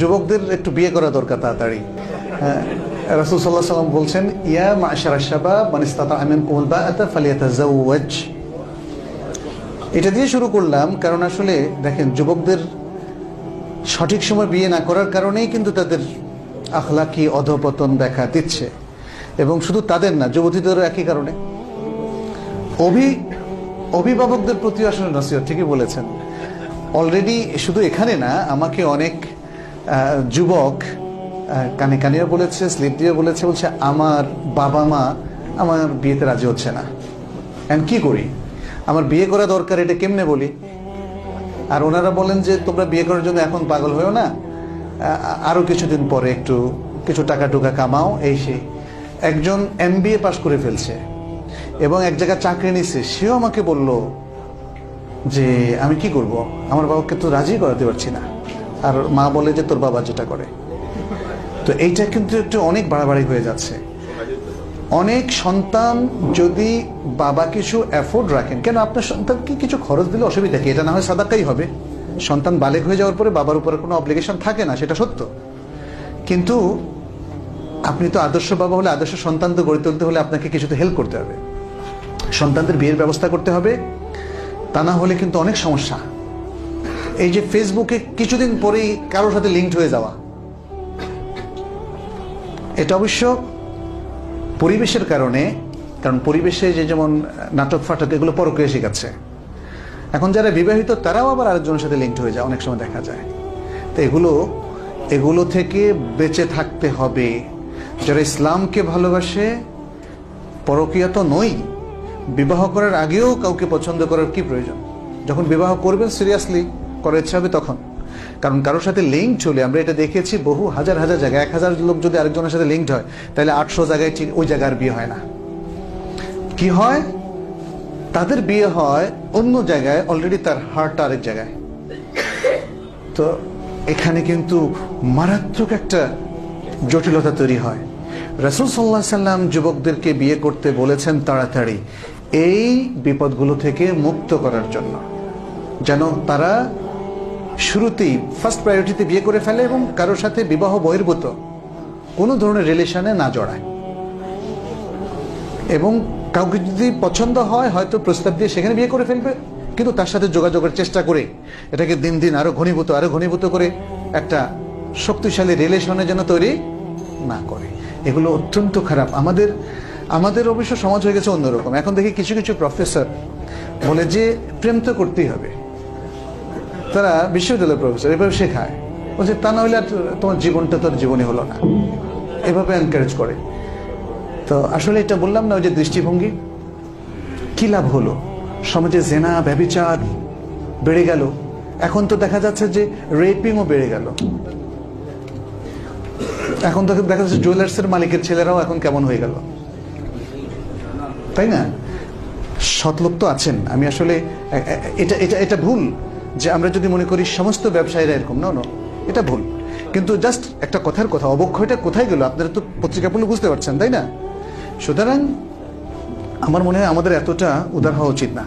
যুবকদের একটু বিয়ে করা দরকার তাড়াতাড়ি। রাসূল সাল্লাল্লাহু আলাইহি ওয়াসাল্লাম বলছেন, ইয়া মা'শারাশ শাবাব মান ইসতাতা'a মিনকুমুল বাআতা ফালিয়াতাযাওয়াজ। এটা দিয়ে শুরু করলাম কারণ আসলে দেখেন, যুবকদের সঠিক সময় বিয়ে না করার কারণেই কিন্তু তাদের আখলাকি অধপতন দেখা দিচ্ছে। এবং শুধু তাদের না, যুবতীদেরও একই কারণে। অভিভাবকদের প্রতি আসলে নসিহত, ঠিকই বলেছেন। অলরেডি শুধু এখানে না, আমাকে অনেক যুবক কানে কানেও বলেছে, স্লিপ দিয়ে বলেছে, বলছে আমার বাবা মা আমার বিয়েতে রাজি হচ্ছে না, এখন কি করি, আমার বিয়ে করা দরকার, এটা কেমনে বলি। আর ওনারা বলেন যে তোমরা বিয়ে করার জন্য এখন পাগল হয়েও না, আরো কিছুদিন পরে একটু কিছু টাকা টুকা কামাও, এই সেই। একজন MBA পাশ করে ফেলছে এবং এক জায়গায় চাকরি নিছে, সেও আমাকে বলল যে আমি কি করব, আমার বাবাকে তো রাজি করাতে পারছি না। আর মা বলে যে তোর বাবা যেটা করে। তো এইটা কিন্তু একটু অনেক বাড়াবাড়ি হয়ে যাচ্ছে। অনেক সন্তান যদি বাবা কিছু এফোর্ড রাখেন, কেন আপনার সন্তানকে কিছু খরচ দিলে অসুবিধা কি, এটা না হয় সাদাকাই হবে। সন্তান বালেগ হয়ে যাওয়ার পরে বাবার উপরে কোনো অব্লিগেশন থাকে না, সেটা সত্য। কিন্তু আপনি তো আদর্শ বাবা হলে, আদর্শ সন্তান তো গড়ে তুলতে হলে আপনাকে কিছু তো হেল্প করতে হবে, সন্তানদের বিয়ের ব্যবস্থা করতে হবে। তা না হলে কিন্তু অনেক সমস্যা। এই যে ফেসবুকে কিছুদিন পরেই কারোর সাথে লিঙ্কড হয়ে যাওয়া, এটা অবশ্য পরিবেশের কারণে। কারণ পরিবেশে যে যেমন নাটক ফাটক এগুলো পরক্রিয়া শেখাচ্ছে। এখন যারা বিবাহিত তারাও আবার আরেকজনের সাথে লিঙ্কড হয়ে যায়, অনেক সময় দেখা যায়। তো এগুলো থেকে বেঁচে থাকতে হবে। যারা ইসলামকে ভালোবাসে, পরকীয়া তো নই, বিবাহ করার আগেও কাউকে পছন্দ করার কি প্রয়োজন? যখন বিবাহ করবেন সিরিয়াসলি করার ইচ্ছা হবে তখন। কারণ কারোর সাথে লিঙ্ক চলে, আমরা এটা দেখেছি বহু হাজার হাজার জায়গায়। 1000 লোক যদি আরেকজনের সাথে লিঙ্কড হয়, তাহলে 800 জায়গায় ঠিক ওই জায়গার বিয়ে হয় না। কি হয়? তাদের বিয়ে হয় অন্য জায়গায়, অলরেডি তার হার্টটা আরেক জায়গায়। তো এখানে কিন্তু মারাত্মক একটা জটিলতা তৈরি হয়। রাসূল সাল্লাল্লাহু আলাইহি সাল্লাম যুবকদেরকে বিয়ে করতে বলেছেন তাড়াতাড়ি, এই বিপদগুলো থেকে মুক্ত করার জন্য, যেন তারা শুরুতেই ফার্স্ট প্রায়োরিটিতে বিয়ে করে ফেলে এবং কারোর সাথে বিবাহ বহির্ভূত কোনো ধরনের রিলেশনে না জড়ায়। এবং কাউকে যদি পছন্দ হয়, হয়তো প্রস্তাব দিয়ে সেখানে বিয়ে করে ফেলবে, কিন্তু তার সাথে যোগাযোগের চেষ্টা করে এটাকে দিন দিন আরো ঘনীভূত করে একটা শক্তিশালী রিলেশনে যেন তৈরি না করে। এগুলো অত্যন্ত খারাপ। আমাদের অবশ্য সমাজ হয়ে গেছে অন্যরকম। এখন দেখি কিছু কিছু প্রফেসর বলে যে প্রেম তো করতেই হবে। তারা বিশ্ববিদ্যালয়ের প্রফেসর, এভাবে শেখায়, বলছে তা না হলে আর তোমার জীবনটা তোর জীবনই হলো না, এভাবে এনকারেজ করে। তো আসলে এটা বললাম না, ওই যে দৃষ্টিভঙ্গি, কি লাভ হলো? সমাজে জেনা ব্যভিচার বেড়ে গেল। এখন তো দেখা যাচ্ছে যে রেপিংও বেড়ে গেল। এখন তো দেখা যাচ্ছে জুয়েলার্সের মালিকের ছেলেরাও এখন কেমন হয়ে গেল, তাই না? সৎলোক তো আছেন। আমি আসলে এটা ভুল যে আমরা যদি মনে করি সমস্ত ব্যবসায়ীরা এরকম, না, এটা ভুল। কিন্তু জাস্ট একটা কথার কথা, অবক্ষয়টা কোথায় গেল আপনারা তো পত্রিকা পড়লে বুঝতে পারছেন, তাই না? সুতরাং আমার মনে হয় আমাদের এতটা উদার হওয়া উচিত না।